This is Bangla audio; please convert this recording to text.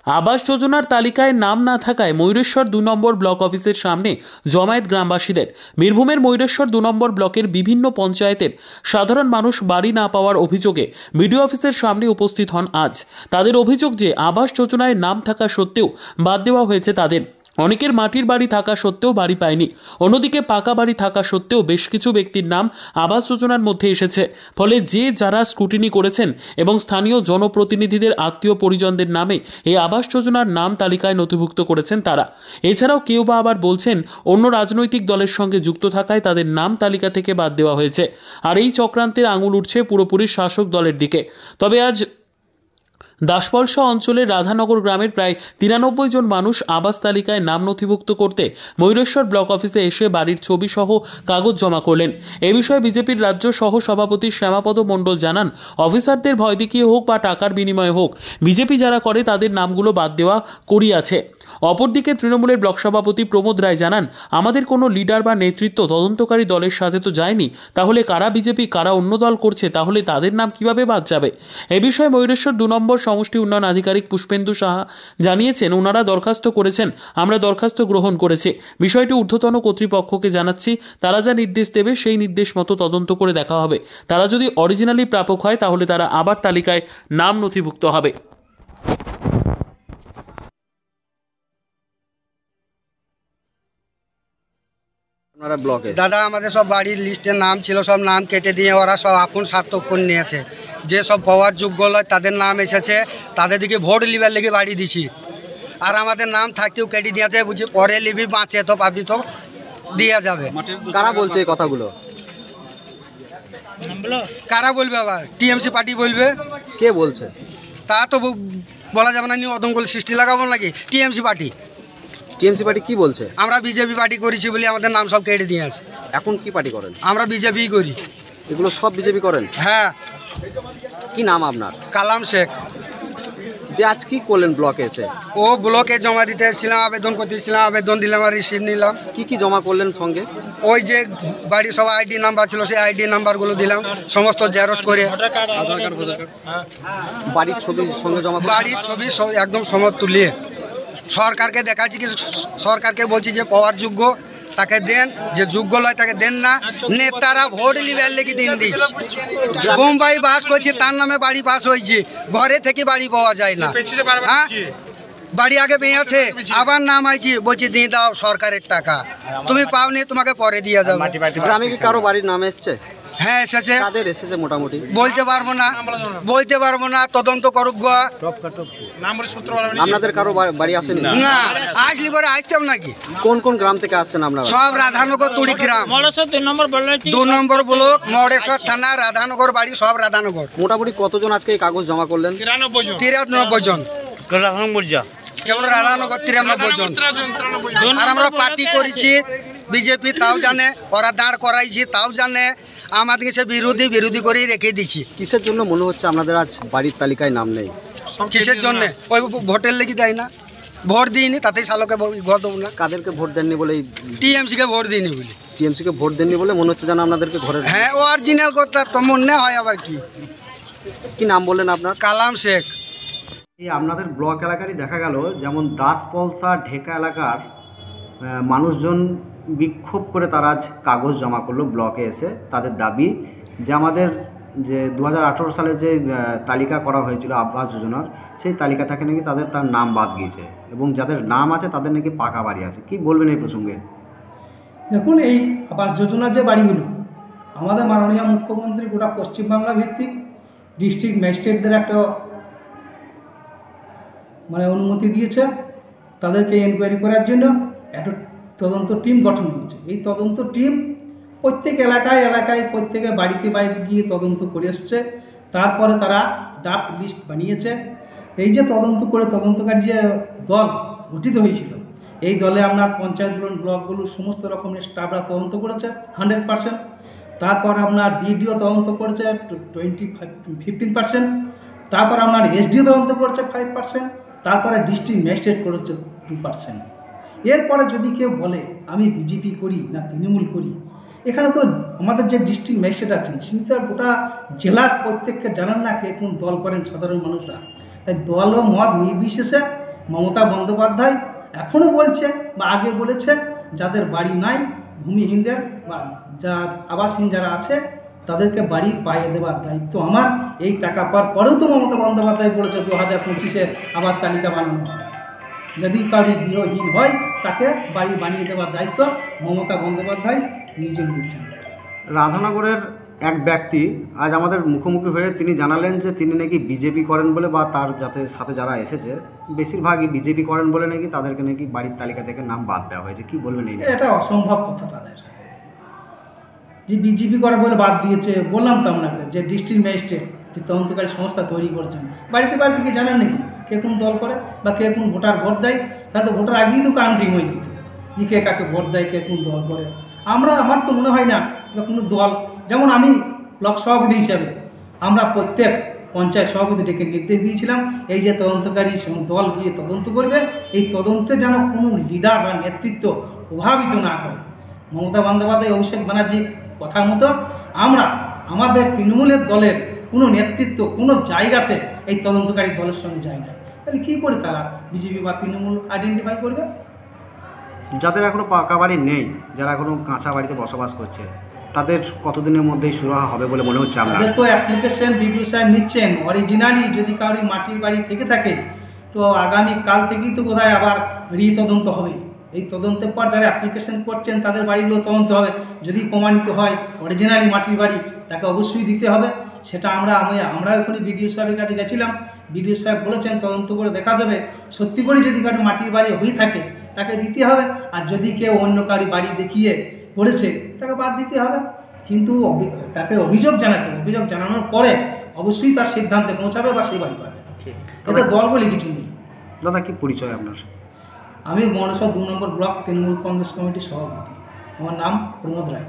আবাস যোজনার তালিকায় নাম না থাকায় ময়ূরেশ্বর ২ নম্বর ব্লক অফিসের সামনে জমায়েত গ্রামবাসীদের। বীরভূমের ময়ূরেশ্বর ২ নম্বর ব্লকের বিভিন্ন পঞ্চায়েতের সাধারণ মানুষ বাড়ি না পাওয়ার অভিযোগে বিডিও অফিসের সামনে উপস্থিত হন আজ। তাদের অভিযোগ যে আবাস যোজনায় নাম থাকা সত্ত্বেও বাদ দেওয়া হয়েছে তাদের। অনেকের মাটির বাড়ি থাকা সত্ত্বেও বাড়ি পায়নি। অন্যদিকে পাকা বাড়ি থাকা সত্ত্বেও বেশ কিছু ব্যক্তির নাম আবাস যোজনার মধ্যে এসেছে। ফলে যারা স্ক্রুটিনি করেছেন এবং স্থানীয় জনপ্রতিনিধিদের আত্মীয় পরিজনদের নামে এই আবাস যোজনার নাম তালিকায় নথিভুক্ত করেছেন তারা। এছাড়াও কেউ বা আবার বলছেন অন্য রাজনৈতিক দলের সঙ্গে যুক্ত থাকায় তাদের নাম তালিকা থেকে বাদ দেওয়া হয়েছে। আর এই চক্রান্তের আঙুল উঠছে পুরোপুরি শাসক দলের দিকে। তবে আজ দাসপলসা অঞ্চলের রাধানগর গ্রামের প্রায় ৯৩ জন মানুষ আবাস তালিকায় নাম নথিভুক্ত করতে ময়ূরেশ্বর ব্লক অফিসে এসে বাড়ির ছবি সহ কাগজ জমা করলেন। এ বিষয়ে বিজেপির রাজ্য সহ সভাপতি শ্যামাপদ মণ্ডল জানান, অফিসারদের ভয় দেখিয়ে হোক বা টাকার বিনিময়ে হোক, বিজেপি যারা করে তাদের নামগুলো বাদ দেওয়া করিয়াছে। অপরদিকে তৃণমূলের ব্লক সভাপতি প্রমোদ রায় জানান, আমাদের কোনো লিডার বা নেতৃত্ব তদন্তকারী দলের সাথে তো যায়নি, তাহলে কারা বিজেপি কারা অন্য দল করছে, তাহলে তাদের নাম কিভাবে বাদ যাবে? এ বিষয়ে ময়ূরেশ্বর ২ নম্বর সমষ্টি উন্নয়ন আধিকারিক পুষ্পেন্দু সাহা জানিয়েছেন, ওনারা দরখাস্ত করেছেন, আমরা দরখাস্ত গ্রহণ করেছি। বিষয়টি ঊর্ধ্বতন কর্তৃপক্ষকে জানাচ্ছি, তারা যা নির্দেশ দেবে সেই নির্দেশ মতো তদন্ত করে দেখা হবে। তারা যদি অরিজিনালি প্রাপক হয় তাহলে তারা আবার তালিকায় নাম নথিভুক্ত হবে। দাদা, আমাদের সব বাড়ির লিস্টের নাম ছিল, সব নাম কেটে দিয়ে ওরা সব আপন স্বার্থক করে নিয়েছে। যে সব পাওয়ার যোগ্য নয় তাদের নাম এসেছে, তাদের দিকে ভোট লিবার লেগে বাড়ি দিছি। আর আমাদের নাম থাকতেও কেটে দিয়েছে, বুঝি পরে লিবি বাঁচে তো পাবি তো দেওয়া যাবে। কারা বলছে এই কথাগুলো? কারা বলবে? আবার টিএমসি পার্টি বলবে। কে বলছে? তা তো বলা যাবে না, নিয়ে অদঙ্গল সৃষ্টি লাগাবো নাকি? টিএমসি পার্টি কি বলছে? আমরা বিজেপি পার্টি করেছি বলে আমাদের নাম সব কেটে দিয়ে আছে। এখন কি পার্টি করেন? আমরা বিজেপি করি। এগুলো সব বিজেপি করেন? হ্যাঁ। কি নাম আপনার? কালাম শেখ। আজ কি করলেন ব্লকে এসে? ও ব্লকে জমা দিতে এসেছিলাম, আবেদন করতেছিলাম, আবেদন দিলাম আর রিসিভ নিলাম। কি জমা করলেন সঙ্গে? ওই যে বাড়ির সব আইডি নাম্বার ছিল, সেই আইডি নাম্বারগুলো দিলাম, সমস্ত জেরক্স করে। বাড়ির ছবি সঙ্গে জমা? বাড়ির ছবি একদম সমত তুলিয়ে সরকারকে দেখাচ্ছি, কি সরকারকে বলছি যে পাওয়ার যোগ্য তাকে দেন, যে যোগ্য নয় তাকে দেন না। নেতারা ভোট লিবার লেগে দিন দিস। বোম্বাই বাস করছে, তার নামে বাড়ি পাস হয়েছে, ঘরে থেকে বাড়ি পাওয়া যায় না। হ্যাঁ, বাড়ি আগে পেয়েছে, আবার নাম আইছি, বলছি দিয়ে দাও সরকারের টাকা, তুমি পাওনি, তোমাকে পরে দিয়ে যাবে। গ্রামে কি কারো বাড়ির নাম এসছে? হ্যাঁ এসেছে। কাদের এসেছে মোটামুটি? বলতে পারবো না, তদন্ত করুক। আপনাদের কারো বাড়ি আসেনি? না, আসলি পরে আসতাম নাকি। কোন কোন গ্রাম থেকে আসছেন আপনারা? সব রাধানগর তুড়ি গ্রাম, 2 নম্বর ব্লক, মহড়েশ্বর থানা, রাধানগর বাড়ি, সব রাধানগর। মোটামুটি কতজন আজকে এই কাগজ জমা করলেন? 93 জন। কেবল রাধানগর 93 জন। আর আমরা পার্টি করেছি বিজেপি, তাও জানে, ওরা দাঁড় করাইছি তাও জানে, আমাদেরকে সে বিরোধী করেই রেখে দিচ্ছি। কিসের জন্য মনে হচ্ছে আপনাদের আজ বাড়ির তালিকায় নাম নেই? কিসের জন্য? ওই ভোটের লেগে দেয় না, ভোট দিইনি, তাতেই শালোকে ঘর দেবো না। কাদেরকে ভোট দেননি বলে? টিএমসি কে ভোট দিইনি বলে। টিএমসি কে ভোট দেননি বলে মনে হচ্ছে যেন আপনাদেরকে ঘরে? হ্যাঁ, অরিজিনাল করতে তো মনে হয়। আবার কি নাম বললেন আপনার? কালাম শেখ। এই আপনাদের ব্লক এলাকারই দেখা গেল, যেমন দাসপলসা ঢেকা এলাকার মানুষজন বিক্ষোভ করে তারা আজ কাগজ জমা করলো ব্লকে এসে। তাদের দাবি যে আমাদের যে 2018 সালে যে তালিকা করা হয়েছিল আবাস যোজনার, সেই তালিকা থেকে নাকি তার নাম বাদ গিয়েছে, এবং যাদের নাম আছে তাদের নাকি পাকা বাড়ি আছে। কি বলবেন এই প্রসঙ্গে? দেখুন, এই আবাস যোজনার যে বাড়িগুলো আমাদের মাননীয় মুখ্যমন্ত্রী গোটা পশ্চিমবাংলা ভিত্তিক ডিস্ট্রিক্ট ম্যাজিস্ট্রেটদের একটা অনুমতি দিয়েছে, তাদেরকে এনকোয়ারি করার জন্য একটা তদন্ত টিম গঠন হয়েছে। এই তদন্ত টিম প্রত্যেক এলাকায় প্রত্যেকে বাড়িতে গিয়ে তদন্ত করে এসছে। তারপরে তারা ড্রাফট লিস্ট বানিয়েছে। এই যে তদন্তকারী যে দল গঠিত হয়েছিল, এই দলে আপনার পঞ্চায়েতগুলো, ব্লকগুলো, সমস্ত রকমের স্টাফরা তদন্ত করেছে 100%। তারপর আপনার বিডিও তদন্ত করেছে 15%। তারপর আপনার এসডিও তদন্ত করেছে 5%। তারপরে ডিস্ট্রিক্ট ম্যাজিস্ট্রেট করেছে 2%। এরপরে যদি কেউ বলে আমি বিজেপি করি না তৃণমূল করি, এখানে তো আমাদের যে ডিস্ট্রিক্ট ম্যাজিস্ট্রেট আছেন তিনি তো গোটা জেলার প্রত্যেককে জানান না কে কোন দল করেন সাধারণ মানুষরা। তাই দল ও মত নির্বিশেষে মমতা বন্দ্যোপাধ্যায় এখনও বলছে বা আগে বলেছে, যাদের বাড়ি নাই, ভূমিহীনদের বা যা আবাসহীন যারা আছে তাদেরকে বাড়ি পাইয়ে দেওয়ার দায়িত্ব আমার। এই টাকা পাওয়ার পরেও তো মমতা বন্দ্যোপাধ্যায় বলেছে 2025-এর আবার তালিকা বানানো হবে। যদি কাউরি গৃহহীন হয় তাকে বাড়ি বানিয়ে দেওয়ার দায়িত্ব মমতা বন্দ্যোপাধ্যায় নিজে নিচ্ছেন। রাধানগরের এক ব্যক্তি আজ আমাদের মুখোমুখি হয়ে তিনি জানালেন যে তিনি নাকি বিজেপি করেন বলে, বা তার সাথে যারা এসেছে বেশিরভাগই বিজেপি করেন বলে নাকি তাদেরকে নাকি বাড়ির তালিকা থেকে নাম বাদ দেওয়া হয়েছে। কি বলবেন এই নিয়ে? এটা অসম্ভব কথা তাদের, যে বিজেপি করে বলে বাদ দিয়েছে। বললাম তো আপনাকে যে ডিস্ট্রিক্ট ম্যাজিস্ট্রেট যে তদন্তকারী সংস্থা তৈরি করছেন, বাড়িতে বাড়িতে কি জানেন নাকি কে কোন দল করে বা কে কোন ভোটার ভোট দেয়? তাহলে ভোটার আগেই তো কাউন্টিং হয়ে যেত যে কে কাকে ভোট দেয়, কে কোন দল করে। আমার তো মনে হয় না কোনো দল, যেমন আমি ব্লক সভাপতি হিসাবে আমরা প্রত্যেক পঞ্চায়েত সভাপতি ডেকে নির্দেশ দিয়েছিলাম এই যে তদন্তকারী দল গিয়ে তদন্ত করবে, এই তদন্তে যেন কোনো লিডার বা নেতৃত্ব প্রভাবিত না করে। মমতা বন্দ্যোপাধ্যায়, অভিষেক ব্যানার্জির কথা মতো আমরা আমাদের তৃণমূলের দলের কোনো নেতৃত্ব কোনো জায়গাতে এই তদন্তকারী দলের সঙ্গে যায় না। তাহলে কী করে তারা বিজেপি বা তৃণমূল আইডেন্টিফাই করবে? যাদের এখনো পাকা বাড়ি নেই, যারা এখনো কাঁচা বাড়িতে বসবাস করছে, তাদের কতদিনের মধ্যেই শুরু হবে বলে মনে হচ্ছে আপনার? তাদের তো অ্যাপ্লিকেশন বিডিও সাহেব নিচ্ছেন অরিজিনালি। যদি কারোর মাটির বাড়ি থেকে থাকে তো আগামী কাল থেকেই তো বোধহয় আবার রিতদন্ত হবে। এই তদন্তের পর যারা অ্যাপ্লিকেশন করছেন তাদের বাড়িগুলো তদন্ত হবে। যদি প্রমাণিত হয় অরিজিনালি মাটির বাড়ি, তাকে অবশ্যই দিতে হবে। সেটা আমরা ওখানে বিডিও সাহেবের কাছে গেছিলাম, বিডিও সাহেব বলেছেন তদন্ত করে দেখা যাবে সত্যি করে যদি কারোর মাটির বাড়ি হয়ে থাকে তাকে দিতে হবে, আর যদি কেউ অন্য কারোর বাড়ি দেখিয়ে করেছে তাকে বাদ দিতে হবে। কিন্তু তাকে অভিযোগ জানাতে হবে, অভিযোগ জানানোর পরে অবশ্যই তার সিদ্ধান্তে পৌঁছাবে বা সেই বাড়ি পাবে। এতে দল বলে কিছু নেই। দাদা, কি পরিচয় আপনার? আমি মনসা 2 নম্বর ব্লক তৃণমূল কংগ্রেস কমিটির সভাপতি। আমার নাম প্রমোদ রায়।